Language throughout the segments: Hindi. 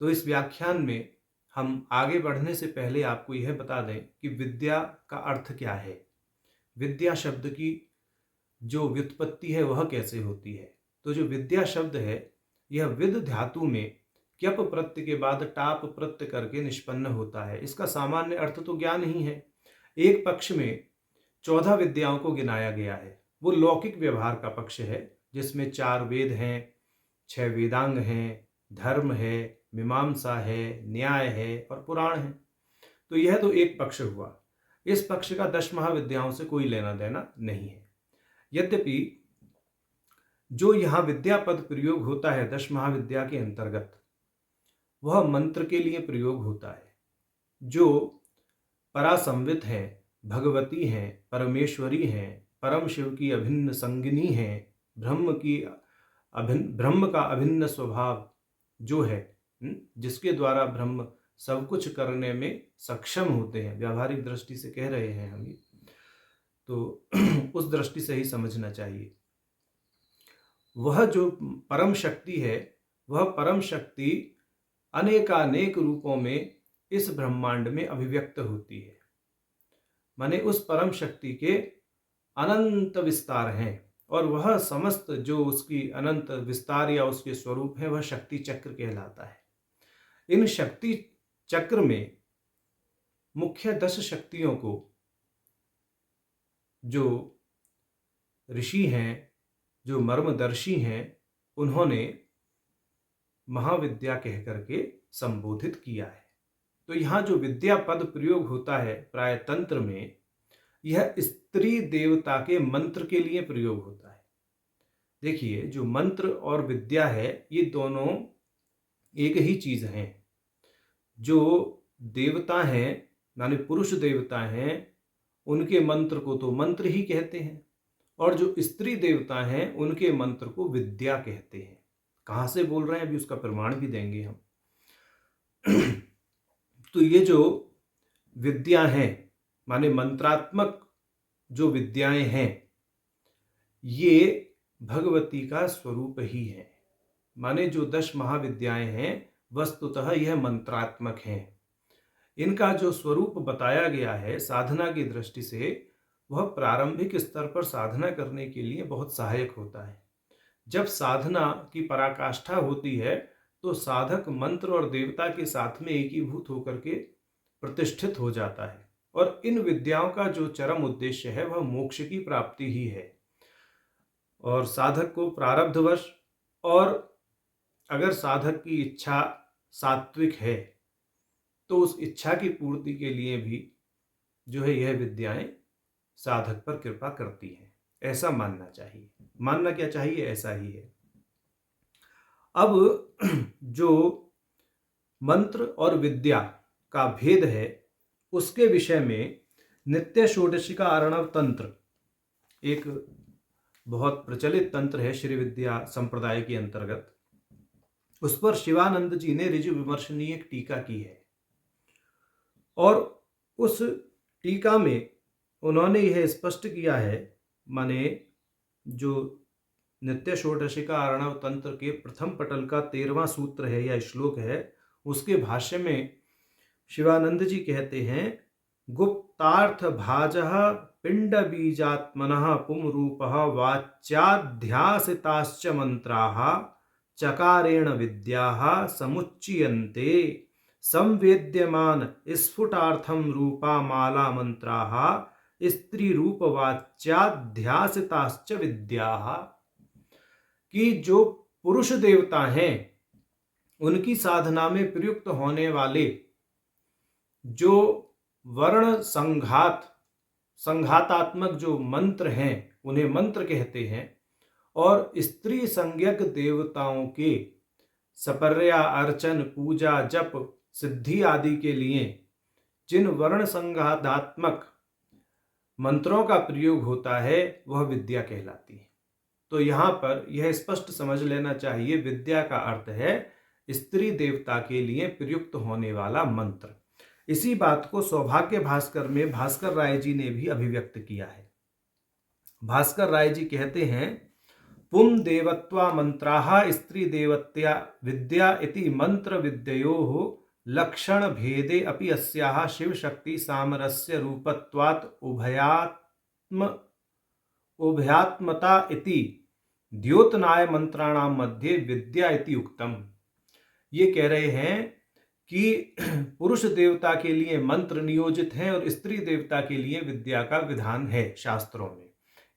तो इस व्याख्यान में हम आगे बढ़ने से पहले आपको यह बता दें कि विद्या का अर्थ क्या है, विद्या शब्द की जो व्युत्पत्ति है वह कैसे होती है। तो जो विद्या शब्द है यह विद धातु में क्यप प्रत्यय के बाद टाप प्रत्यय करके निष्पन्न होता है। इसका सामान्य अर्थ तो ज्ञान ही है। एक पक्ष में 14 विद्याओं को गिनाया गया है। वो लौकिक व्यवहार का पक्ष है जिसमें 4 वेद हैं, 6 वेदांग हैं, धर्म है, मीमांसा है, न्याय है और पुराण है। तो यह तो एक पक्ष हुआ। इस पक्ष का 10 महाविद्याओं से कोई लेना देना नहीं है। यद्यपि जो यहाँ विद्या पद प्रयोग होता है 10 महाविद्या के अंतर्गत, वह मंत्र के लिए प्रयोग होता है। जो परासंवित हैं, भगवती हैं, परमेश्वरी हैं, परम शिव की अभिन्न संगिनी हैं, ब्रह्म का अभिन्न स्वभाव जो है, जिसके द्वारा ब्रह्म सब कुछ करने में सक्षम होते हैं, व्यावहारिक दृष्टि से कह रहे हैं हम, तो उस दृष्टि से ही समझना चाहिए। वह जो परम शक्ति है, वह परम शक्ति अनेकानेक रूपों में इस ब्रह्मांड में अभिव्यक्त होती है। माने उस परम शक्ति के अनंत विस्तार हैं और वह समस्त जो उसकी अनंत विस्तार या उसके स्वरूप है वह शक्ति चक्र कहलाता है। इन शक्ति चक्र में मुख्य 10 शक्तियों को जो ऋषि हैं, जो मर्मदर्शी हैं, उन्होंने महाविद्या कह करके संबोधित किया है। तो यहाँ जो विद्या पद प्रयोग होता है प्राय तंत्र में, यह स्त्री देवता के मंत्र के लिए प्रयोग होता है। देखिए, जो मंत्र और विद्या है ये दोनों एक ही चीज हैं। जो देवता हैं माने पुरुष देवता हैं, उनके मंत्र को तो मंत्र ही कहते हैं, और जो स्त्री देवता हैं उनके मंत्र को विद्या कहते हैं। कहाँ से बोल रहे हैं अभी उसका प्रमाण भी देंगे हम। तो ये जो विद्या हैं माने मंत्रात्मक जो विद्याएं हैं, ये भगवती का स्वरूप ही है। माने जो 10 महाविद्याएं हैं वस्तुतः यह मंत्रात्मक हैं। इनका जो स्वरूप बताया गया है साधना की दृष्टि से, वह प्रारंभिक स्तर पर साधना करने के लिए बहुत सहायक होता है। जब साधना की पराकाष्ठा होती है तो साधक मंत्र और देवता के साथ में एकीभूत होकर के प्रतिष्ठित हो जाता है, और इन विद्याओं का जो चरम उद्देश्य है वह मोक्ष की प्राप्ति ही है। और साधक को प्रारब्धवश, और अगर साधक की इच्छा सात्विक है तो उस इच्छा की पूर्ति के लिए भी जो है यह विद्याएं साधक पर कृपा करती हैं। ऐसा मानना चाहिए। मानना क्या चाहिए, ऐसा ही है। अब जो मंत्र और विद्या का भेद है उसके विषय में नित्य षोडशिका अर्णव तंत्र एक बहुत प्रचलित तंत्र है श्री विद्या संप्रदाय के अंतर्गत। उस पर शिवानंद जी ने ऋजु विमर्शनीय एक टीका की है, और उस टीका में उन्होंने यह स्पष्ट किया है, माने जो नित्य षोडशिका अर्णव तंत्र के प्रथम पटल का 13वां सूत्र है या श्लोक है, उसके भाष्य में शिवानंद जी कहते हैं, गुप्तार्थ भाजः पिंड बीजात्मनः पुंरूपः वाच्याध्यासिताश्च मंत्राः चकारेण विद्याः समुच्चयन्ते संवेद्यमान स्फुटार्थम रूपा माला मंत्राः स्त्री रूप वाच्याध्यासिताश्च विद्याः। कि जो पुरुष देवता हैं उनकी साधना में प्रयुक्त होने वाले जो वर्ण संघातात्मक जो मंत्र हैं उन्हें मंत्र कहते हैं, और स्त्री संज्ञक देवताओं के सपर्या अर्चन पूजा जप सिद्धि आदि के लिए जिन वर्ण संघातात्मक मंत्रों का प्रयोग होता है वह विद्या कहलाती है। तो यहाँ पर यह स्पष्ट समझ लेना चाहिए, विद्या का अर्थ है स्त्री देवता के लिए प्रयुक्त होने वाला मंत्र। इसी बात को सौभाग्य भास्कर में भास्कर राय जी ने भी अभिव्यक्त किया है। भास्कर राय जी कहते हैं, पुं देवत्वा मंत्राः स्त्री देवत्या विद्या इति मंत्र विद्ययोः लक्षण भेदे अपि अस्याः शिव शक्ति सामरस्य रूपत्वात् उभयात्मता इति द्योतनाय मंत्राणाम मध्ये विद्या इति उक्तम। ये कह रहे हैं कि पुरुष देवता के लिए मंत्र नियोजित हैं और स्त्री देवता के लिए विद्या का विधान है शास्त्रों में,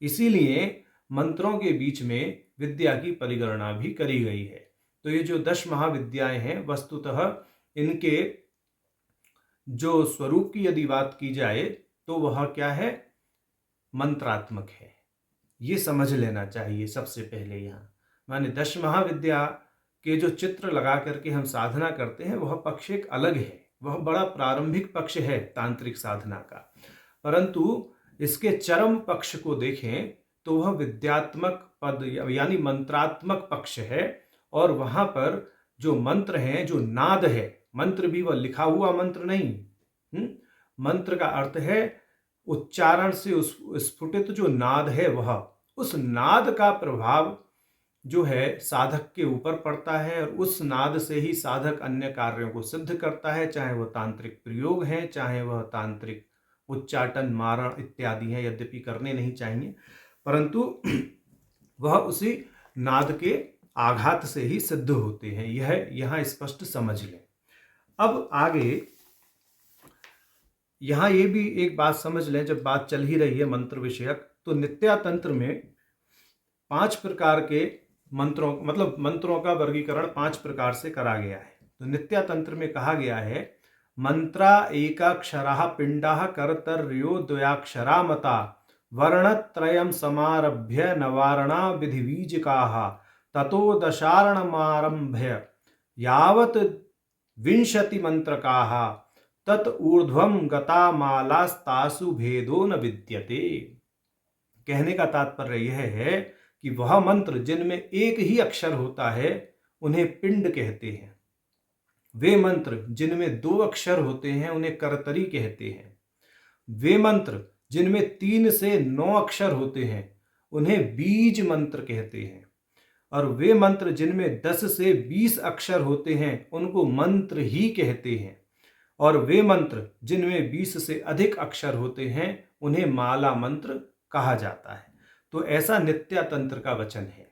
इसीलिए मंत्रों के बीच में विद्या की परिगणना भी करी गई है। तो ये जो 10 महाविद्याएं हैं, वस्तुतः इनके जो स्वरूप की यदि बात की जाए तो वह क्या है, मंत्रात्मक है। ये समझ लेना चाहिए सबसे पहले। यहाँ माने 10 महाविद्या के जो चित्र लगा करके हम साधना करते हैं वह पक्ष एक अलग है, वह बड़ा प्रारंभिक पक्ष है तांत्रिक साधना का, परंतु इसके चरम पक्ष को देखें तो वह विद्यात्मक पद यानी मंत्रात्मक पक्ष है। और वहां पर जो मंत्र है, जो नाद है, मंत्र भी वह लिखा हुआ मंत्र नहीं, मंत्र का अर्थ है उच्चारण से स्फुटित जो नाद है, वह उस नाद का प्रभाव जो है साधक के ऊपर पड़ता है और उस नाद से ही साधक अन्य कार्यों को सिद्ध करता है, चाहे वह तांत्रिक प्रयोग है, चाहे वह तांत्रिक उच्चाटन मारण इत्यादि है, यद्यपि करने नहीं चाहिए, परंतु वह उसी नाद के आघात से ही सिद्ध होते हैं। यह यहाँ स्पष्ट समझ लें। अब आगे यहाँ ये भी एक बात समझ लें, जब बात चल ही रही है मंत्र विषयक, तो नित्या तंत्र में 5 प्रकार के मंत्रों, मतलब मंत्रों का वर्गीकरण 5 प्रकार से करा गया है। तो नित्या तंत्र में कहा गया है मंत्रा एकाक्षरा पिंडा करतर्यो द्वयाक्षरा मता वर्णत्रयं समारभ्य नवारणा विधिबीजकाः ततो दशारणमारभ्य यावत् 20 मंत्रकाः तत् ऊर्ध्वं गता मालास्तासु भेदो न विद्यते। कहने का तात्पर्य यह है कि वह मंत्र जिनमें एक ही अक्षर होता है उन्हें पिंड कहते हैं, वे मंत्र जिनमें 2 अक्षर होते हैं उन्हें करतरी कहते हैं, वे मंत्र जिनमें 3 से 9 अक्षर होते हैं उन्हें बीज मंत्र कहते हैं, और वे मंत्र जिनमें 10 से 20 अक्षर होते हैं उनको मंत्र ही कहते हैं, और वे मंत्र जिनमें 20 से अधिक अक्षर होते हैं उन्हें माला मंत्र कहा जाता है। तो ऐसा नित्या तंत्र का वचन है।